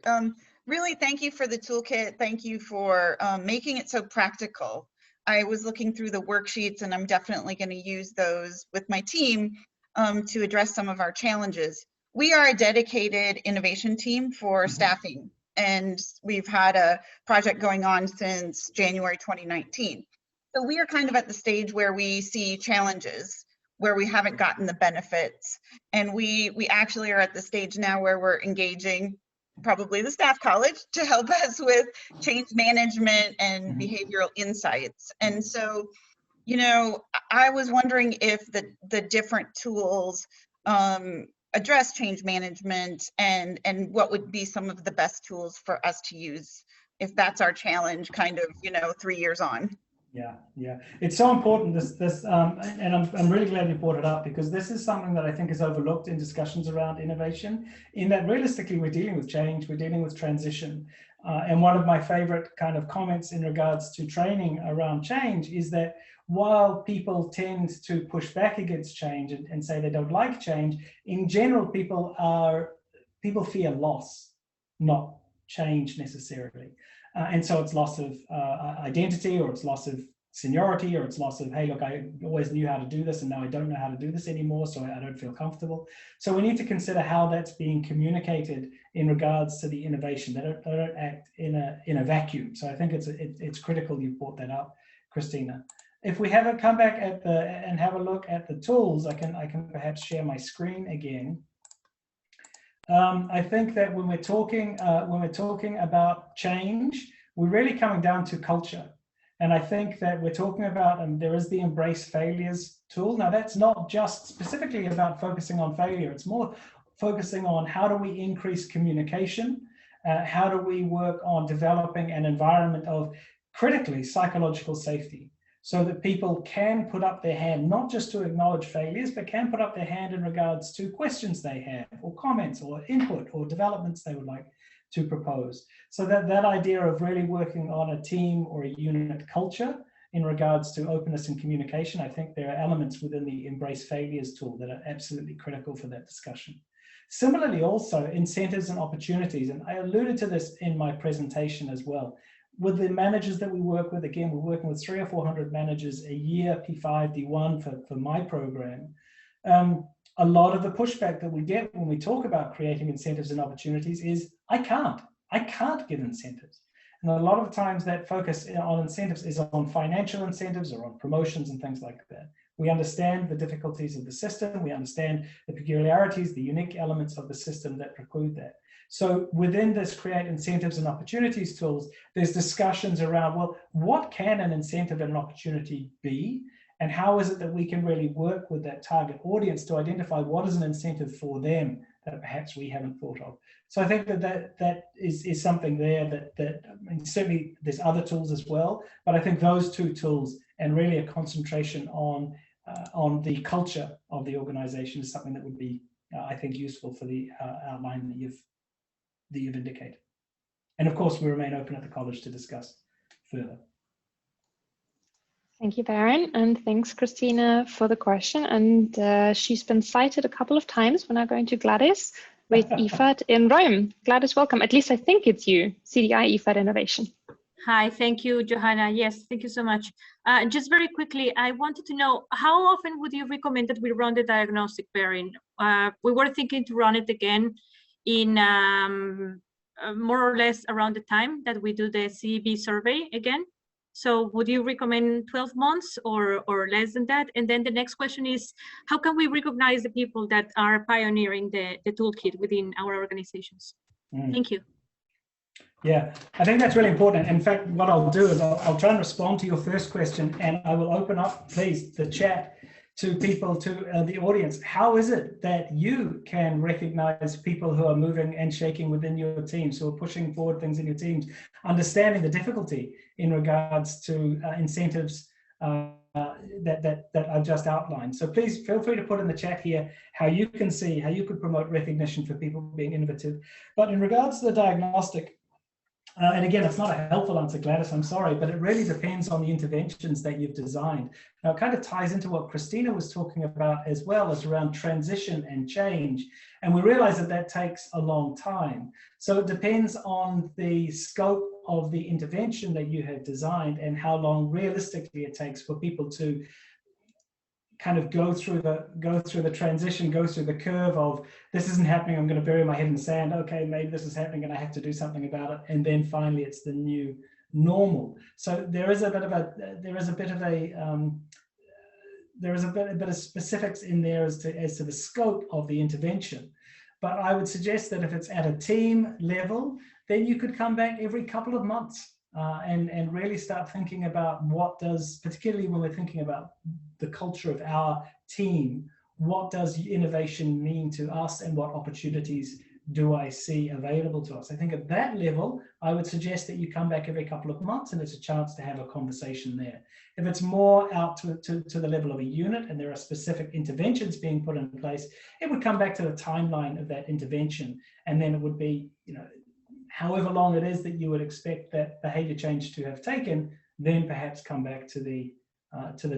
Really, thank you for the toolkit. Thank you for making it so practical. I was looking through the worksheets, and I'm definitely going to use those with my team to address some of our challenges. We are a dedicated innovation team for staffing, and we've had a project going on since January 2019. So we are kind of at the stage where we see challenges, where we haven't gotten the benefits. And we actually are at the stage now where we're engaging probably the staff college to help us with change management and behavioral insights. And so, you know, I was wondering if the different tools address change management and what would be some of the best tools for us to use if that's our challenge kind of, you know, 3 years on. Yeah, it's so important, and I'm really glad you brought it up, because this is something that I think is overlooked in discussions around innovation, in that realistically we're dealing with change, we're dealing with transition. And one of my favorite kind of comments in regards to training around change is that while people tend to push back against change and say they don't like change, in general, people fear loss, not change necessarily. And so it's loss of identity, or it's loss of seniority, or it's loss of, hey, look, I always knew how to do this and now I don't know how to do this anymore, so I don't feel comfortable. So we need to consider how that's being communicated in regards to the innovation. They don't act in a vacuum. So I think it's critical you brought that up, Christina. If we haven't come back and have a look at the tools, I can perhaps share my screen again. I think that when we're talking about change, we're really coming down to culture. And I think that we're talking about, there is the Embrace Failures tool. Now, that's not just specifically about focusing on failure. It's more focusing on how do we increase communication? How do we work on developing an environment of, critically, psychological safety, so that people can put up their hand, not just to acknowledge failures, but can put up their hand in regards to questions they have, or comments, or input, or developments they would like to propose. So that idea of really working on a team or a unit culture in regards to openness and communication, I think there are elements within the Embrace Failures tool that are absolutely critical for that discussion. Similarly, also incentives and opportunities, and I alluded to this in my presentation as well. With the managers that we work with, again, we're working with 300 or 400 managers a year, P5, D1 for my program. A lot of the pushback that we get when we talk about creating incentives and opportunities is, I can't give incentives. And a lot of times that focus on incentives is on financial incentives or on promotions and things like that. We understand the difficulties of the system. We understand the peculiarities, the unique elements of the system that preclude that. So within this create incentives and opportunities tools, there's discussions around, well, what can an incentive and an opportunity be? and how is it that we can really work with that target audience to identify what is an incentive for them that perhaps we haven't thought of. So I think that is something there that I mean, certainly there's other tools as well, but I think those two tools and really a concentration on the culture of the organization is something that would be, I think, useful for the outline that you've indicated. And of course, we remain open at the college to discuss further. Thank you, Baron, and thanks, Christina, for the question. And she's been cited a couple of times. We're now going to Gladys with IFAD in Rome. Gladys, welcome. At least I think it's you, CDI IFAD Innovation. Hi, thank you, Johanna. Yes, thank you so much. Just very quickly, I wanted to know, how often would you recommend that we run the diagnostic pairing? We were thinking to run it again in more or less around the time that we do the CEB survey again. So would you recommend 12 months or less than that? And then the next question is, how can we recognize the people that are pioneering the toolkit within our organizations? Thank you. Yeah, I think that's really important. In fact, what I'll do is I'll try and respond to your first question, and I will open up, please, the chat to people, to the audience. How is it that you can recognize people who are moving and shaking within your teams, who are pushing forward things in your teams, understanding the difficulty in regards to incentives that I've just outlined? So please feel free to put in the chat here how you can see, how you could promote recognition for people being innovative. But in regards to the diagnostic, and again, it's not a helpful answer, Gladys, I'm sorry, but it really depends on the interventions that you've designed. Now, it kind of ties into what Christina was talking about as well, as around transition and change. And we realize that that takes a long time. So it depends on the scope of the intervention that you have designed and how long realistically it takes for people to kind of go through the transition, go through the curve of, this isn't happening, I'm going to bury my head in sand, okay, maybe this is happening and I have to do something about it, and then finally it's the new normal. So there is a bit of specifics in there as to the scope of the intervention. But I would suggest that if it's at a team level, then you could come back every couple of months and really start thinking about what does, particularly when we're thinking about the culture of our team, what does innovation mean to us and what opportunities do I see available to us? I think at that level, I would suggest that you come back every couple of months and it's a chance to have a conversation there. If it's more out to the level of a unit and there are specific interventions being put in place, it would come back to the timeline of that intervention. And then it would be, you know, however long it is that you would expect that behavior change to have taken, then perhaps come back to the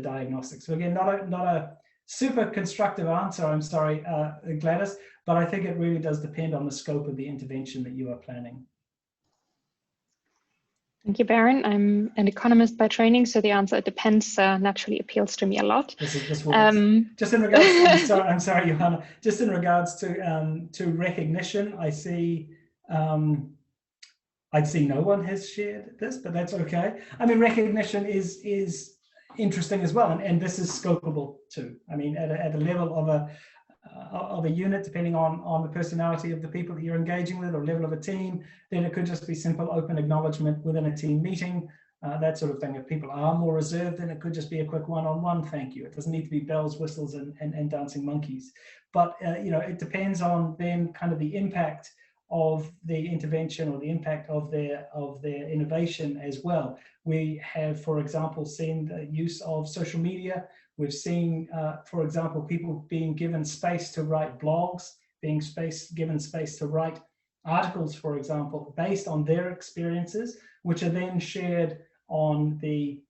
diagnostics. So again, not a super constructive answer, I'm sorry, Gladys, but I think it really does depend on the scope of the intervention that you are planning. Thank you, Baron. I'm an economist by training, so the answer, it depends, naturally appeals to me a lot. This works. Just in regards, I'm sorry, Johanna, just in regards to recognition, I see, I'd see no one has shared this, but that's okay. I mean, recognition is interesting as well, and this is scopable too. I mean, at a level of a unit, depending on the personality of the people that you're engaging with, or level of a team, then it could just be simple open acknowledgement within a team meeting, that sort of thing. If people are more reserved, then it could just be a quick one-on-one thank you. It doesn't need to be bells, whistles, and dancing monkeys. But you know, it depends on then kind of the impact of the intervention or the impact of their innovation as well. We have, for example, seen the use of social media. We've seen, for example, people being given space to write blogs, being given space to write articles, for example, based on their experiences, which are then shared on the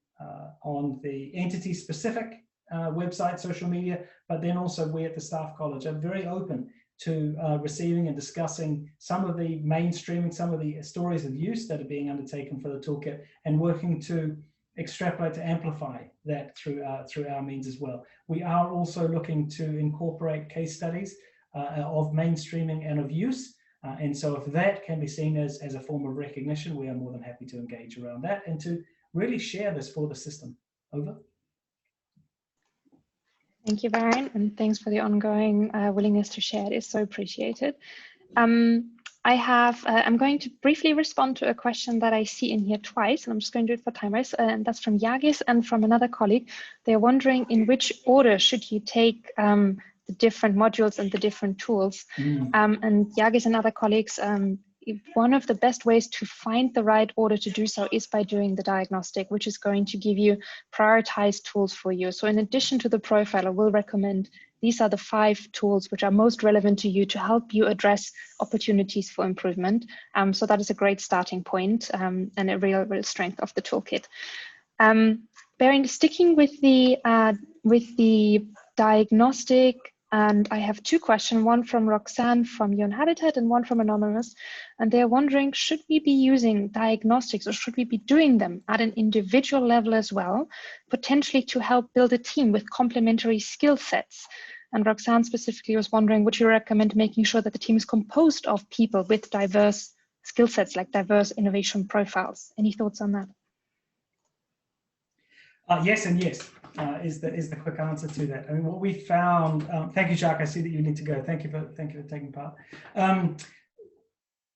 entity-specific website, social media. But then also we at the Staff College are very open to receiving and discussing some of the mainstreaming, some of the stories of use that are being undertaken for the toolkit, and working to extrapolate, to amplify that through our means as well. We are also looking to incorporate case studies of mainstreaming and of use. And so if that can be seen as a form of recognition, we are more than happy to engage around that and to really share this for the system. Over. Thank you, Baron, and thanks for the ongoing willingness to share. It is so appreciated. I'm going to briefly respond to a question that I see in here twice, and I'm just going to do it for timers, and that's from Yagis and from another colleague. They're wondering in which order should you take the different modules and the different tools. And Yagis and other colleagues, one of the best ways to find the right order to do so is by doing the diagnostic, which is going to give you prioritized tools for you. So in addition to the profile, I will recommend these are the 5 tools which are most relevant to you to help you address opportunities for improvement. So that is a great starting point and a real strength of the toolkit. Bearing, sticking with the diagnostic, and I have 2 questions, one from Roxanne from UN Habitat and one from Anonymous. And they're wondering, should we be using diagnostics or should we be doing them at an individual level as well, potentially to help build a team with complementary skill sets? And Roxanne specifically was wondering, would you recommend making sure that the team is composed of people with diverse skill sets, like diverse innovation profiles? Any thoughts on that? Yes and yes is the quick answer to that. I mean, what we found. Thank you, Jacques. I see that you need to go. Thank you for taking part.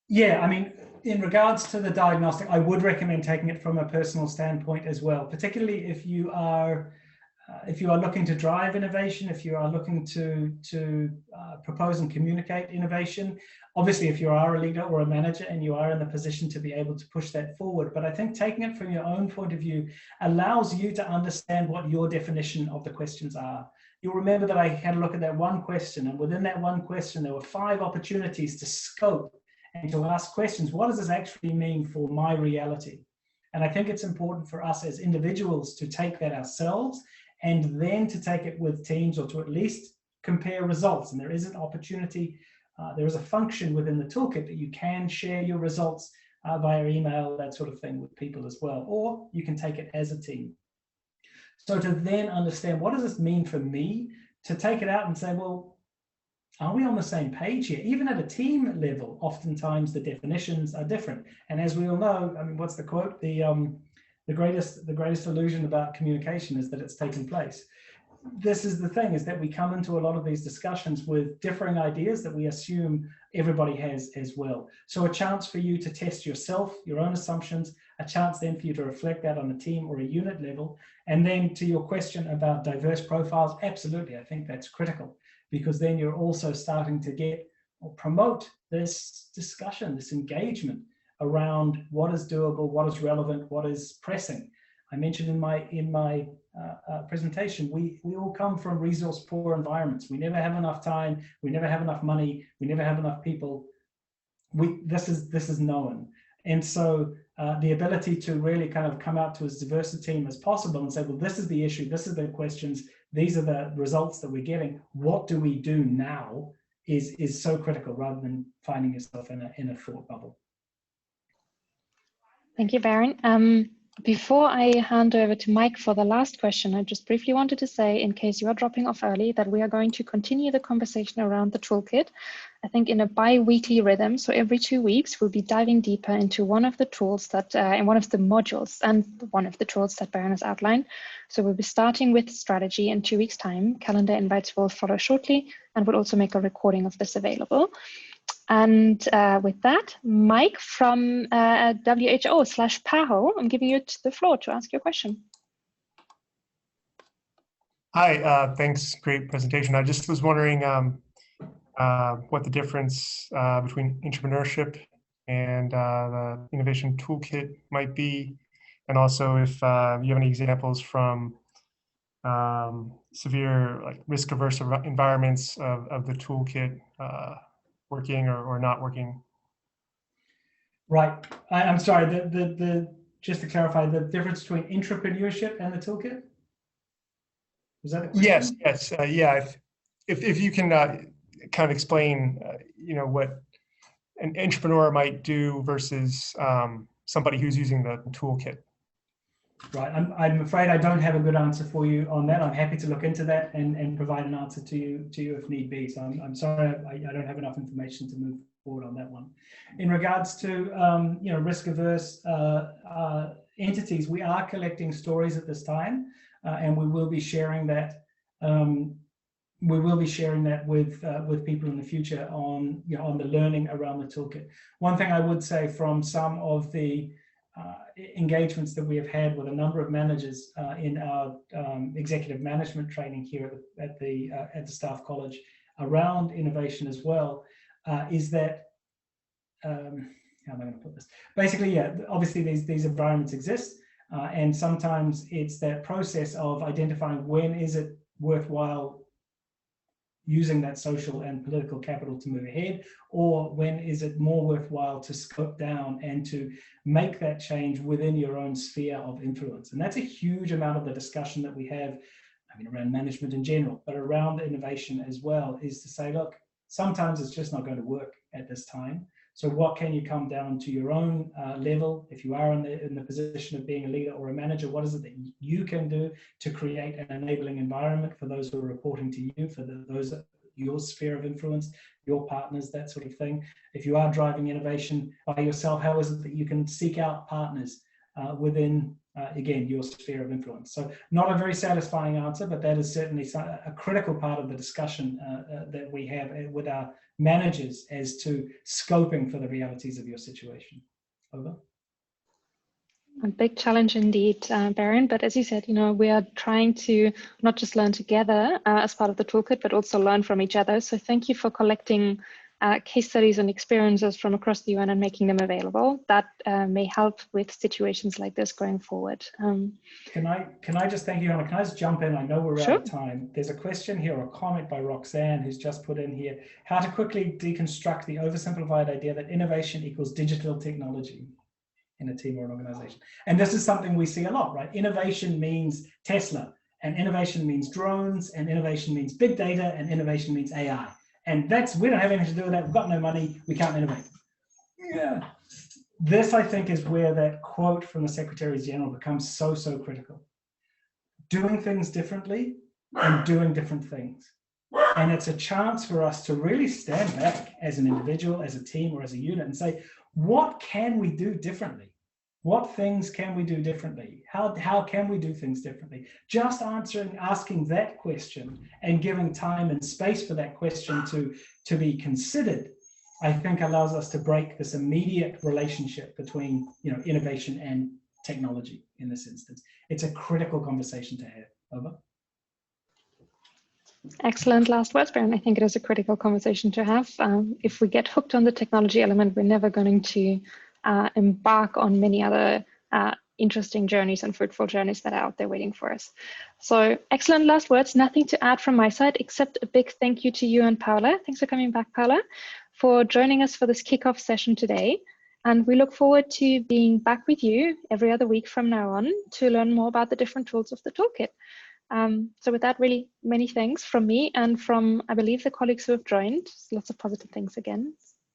Yeah, I mean, in regards to the diagnostic, I would recommend taking it from a personal standpoint as well, particularly if you are looking to drive innovation, if you are looking to propose and communicate innovation. Obviously, if you are a leader or a manager and you are in the position to be able to push that forward. But I think taking it from your own point of view allows you to understand what your definition of the questions are. You'll remember that I had a look at that one question, and within that one question, there were 5 opportunities to scope and to ask questions. What does this actually mean for my reality? And I think it's important for us as individuals to take that ourselves and then to take it with teams, or to at least compare results. And there is an opportunity, there is a function within the toolkit that you can share your results via email, that sort of thing, with people as well, or you can take it as a team. So to then understand, what does this mean for me? To take it out and say, well, are we on the same page here? Even at a team level, oftentimes the definitions are different. And as we all know, I mean, what's the quote? The greatest illusion about communication is that it's taken place. This is the thing, is that we come into a lot of these discussions with differing ideas that we assume everybody has as well. So a chance for you to test yourself, your own assumptions, a chance then for you to reflect that on a team or a unit level. And then to your question about diverse profiles, absolutely, I think that's critical, because then you're also starting to get or promote this discussion, this engagement around what is doable, what is relevant, what is pressing. I mentioned in my presentation, we all come from resource poor environments. We never have enough time, we never have enough money, we never have enough people. This is known. And so the ability to really kind of come out to as diverse a team as possible and say, well, this is the issue, this is the questions, these are the results that we're getting, what do we do now, is so critical, rather than finding yourself in a thought bubble. Thank you, Baron. Before I hand over to Mike for the last question, I just briefly wanted to say, in case you are dropping off early, that we are going to continue the conversation around the toolkit, I think in a bi-weekly rhythm. So every 2 weeks, we'll be diving deeper into one of the tools that, in one of the modules and one of the tools that Baron has outlined. So we'll be starting with strategy in 2 weeks' time. Calendar invites will follow shortly, and we'll also make a recording of this available. And with that, Mike from WHO/PAHO, I'm giving you the floor to ask your question. Hi, thanks, great presentation. I just was wondering what the difference between entrepreneurship and the Innovation Toolkit might be, and also if you have any examples from severe, like risk-averse environments of the toolkit working or not working. Right. I'm sorry. Just to clarify, the difference between entrepreneurship and the toolkit. Was that the question? Yes. Yeah. If you can kind of explain, what an entrepreneur might do versus somebody who's using the toolkit. Right. I'm afraid I don't have a good answer for you on that. I'm happy to look into that and provide an answer to you if need be. So I'm sorry, I don't have enough information to move forward on that one. In regards to risk-averse entities, we are collecting stories at this time, and we will be sharing that we will be sharing that with people in the future on, on the learning around the toolkit. One thing I would say from some of the engagements that we have had with a number of managers in our executive management training here at the Staff College around innovation as well, is that how am I going to put this? Basically, yeah, obviously these environments exist, and sometimes it's that process of identifying when is it worthwhile using that social and political capital to move ahead, or when is it more worthwhile to scope down and to make that change within your own sphere of influence. And that's a huge amount of the discussion that we have, I mean, around management in general, but around innovation as well, is to say, look, sometimes it's just not going to work at this time. So what can you come down to your own level? If you are in the position of being a leader or a manager, what is it that you can do to create an enabling environment for those who are reporting to you, for those your sphere of influence, your partners, that sort of thing. If you are driving innovation by yourself, how is it that you can seek out partners within, again, your sphere of influence? So not a very satisfying answer, but that is certainly a critical part of the discussion that we have with our managers as to scoping for the realities of your situation. Over. A big challenge indeed, Baron. But as you said, we are trying to not just learn together as part of the toolkit, but also learn from each other. So thank you for collecting case studies and experiences from across the UN and making them available. That may help with situations like this going forward. Can I just thank you, Hannah? Can I just jump in? I know we're Sure. out of time. There's a question here or a comment by Roxanne who's just put in here. How to quickly deconstruct the oversimplified idea that innovation equals digital technology in a team or an organization. And this is something we see a lot, right? Innovation means Tesla, and innovation means drones, and innovation means big data, and innovation means AI. And we don't have anything to do with that. We've got no money. We can't innovate. Yeah. This, I think, is where that quote from the Secretary General becomes so critical. Doing things differently and doing different things. And it's a chance for us to really stand back as an individual, as a team, or as a unit and say, what can we do differently? What things can we do differently? How can we do things differently? Just asking that question and giving time and space for that question to be considered, I think allows us to break this immediate relationship between innovation and technology in this instance. It's a critical conversation to have. Over. Excellent last words, Baron. I think it is a critical conversation to have. If we get hooked on the technology element, we're never going to embark on many other interesting journeys and fruitful journeys that are out there waiting for us. So excellent last words. Nothing to add from my side, except a big thank you to you and Paula. Thanks for coming back, Paula, for joining us for this kickoff session today. And we look forward to being back with you every other week from now on to learn more about the different tools of the toolkit. So with that, really many thanks from me and from, I believe, the colleagues who have joined. Lots of positive things again.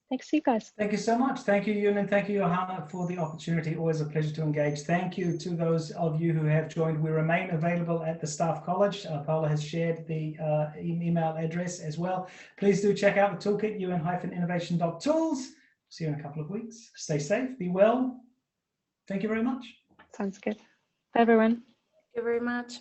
Thanks to you guys. Thank you so much. Thank you, Yun, and thank you, Johanna, for the opportunity. Always a pleasure to engage. Thank you to those of you who have joined. We remain available at the Staff College. Paula has shared the email address as well. Please do check out the toolkit, un-innovation.tools. See you in a couple of weeks. Stay safe, be well. Thank you very much. Sounds good. Bye, everyone. Thank you very much.